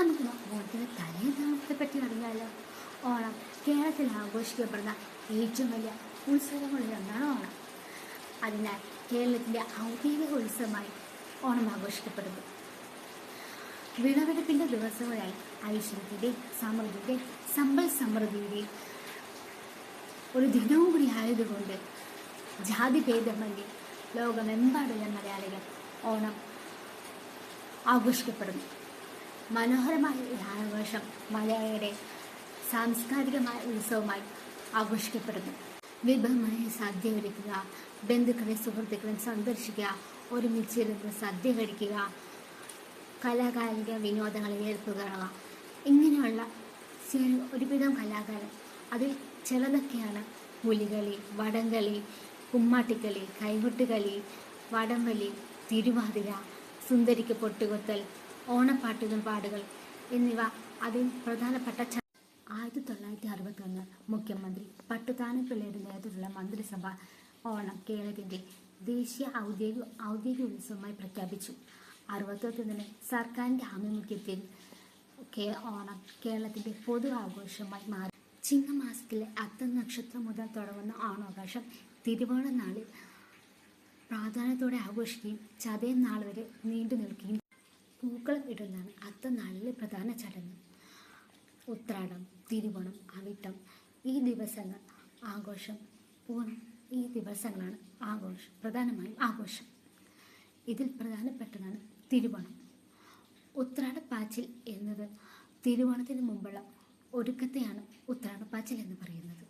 നമുക്ക് ഓണത്തിന് തലേദിവസത്തെ പറ്റി അറിയാമല്ലോ. ഓണം കേരളത്തിൽ ആഘോഷിക്കപ്പെടുന്ന ഏറ്റവും വലിയ ഉത്സവങ്ങളിൽ ഒന്നാണ് ഓണം. അതിനാൽ കേരളത്തിൻ്റെ ഔദ്യോഗിക ഉത്സവമായി ഓണം ആഘോഷിക്കപ്പെടുന്നു. വിളവെടുപ്പിൻ്റെ ദിവസങ്ങളായി ഐശ്വര്യത്തിൻ്റെ, സമൃദ്ധിയുടെ, സമ്പൽ സമൃദ്ധിയുടെ ഒരു ദിനവും കൂടി ആയതുകൊണ്ട് ജാതിഭേദമന്യേ ലോകമെമ്പാടുള്ള മലയാളികൾ ഓണം ആഘോഷിക്കപ്പെടുന്നു. മനോഹരമായ ഈ ആഘോഷം മലയാളിയുടെ സാംസ്കാരികമായ ഉത്സവമായി ആഘോഷിക്കപ്പെടുന്നു. വിഭവമായ സദ്യ കഴിക്കുക, ബന്ധുക്കളെ സുഹൃത്തുക്കളെ സന്ദർശിക്കുക, ഒരുമിച്ചിരുന്ന് സദ്യ കഴിക്കുക, കലാകായിക വിനോദങ്ങളിൽ ഏർപ്പെടുക, ഇങ്ങനെയുള്ള ഒരുവിധം കലാകാരൻ. അതിൽ ചിലതൊക്കെയാണ് പുലികളി, വടംകളി, കുമ്മാട്ടിക്കളി, കൈകൊട്ടുകളി, വടംവലി, തിരുവാതിര, സുന്ദരിക്ക് പൊട്ടുകൊത്തൽ, ഓണപ്പാട്ടുകൾ പാടുകൾ എന്നിവ അതിൽ പ്രധാനപ്പെട്ട. 1961 മുഖ്യമന്ത്രി പട്ടുത്താനപ്പിള്ളയുടെ നേതൃത്വത്തിലുള്ള മന്ത്രിസഭ ഓണം കേരളത്തിൻ്റെ ദേശീയ ഔദ്യോഗിക ഉത്സവമായി പ്രഖ്യാപിച്ചു. 61 സർക്കാരിൻ്റെ ആഭിമുഖ്യത്തിൽ ഓണം കേരളത്തിൻ്റെ പൊതു ആഘോഷമായി മാറി. ചിങ്ങമാസത്തിലെ അത്തം നക്ഷത്രം മുതൽ തുടങ്ങുന്ന ഓണാഘോഷം തിരുവോണ നാളിൽ പ്രാധാന്യത്തോടെ ആഘോഷിക്കുകയും ചതയം നാൾ വരെ നീണ്ടു നിൽക്കുകയും പൂക്കളം ഇടുന്നതാണ് അത്തം നാളിലെ പ്രധാന ചടങ്ങ്. ഉത്രാടം, തിരുവോണം, അവിട്ടം ഈ ദിവസങ്ങൾ ആഘോഷം ഈ ദിവസങ്ങളാണ് പ്രധാനമായും ആഘോഷം. ഇതിൽ പ്രധാനപ്പെട്ടതാണ് തിരുവോണം. ഉത്രാടപ്പാച്ചിൽ എന്നത് തിരുവോണത്തിന് മുമ്പുള്ള ഒരുക്കത്തെയാണ് ഉത്രാടപ്പാച്ചിൽ എന്ന് പറയുന്നത്.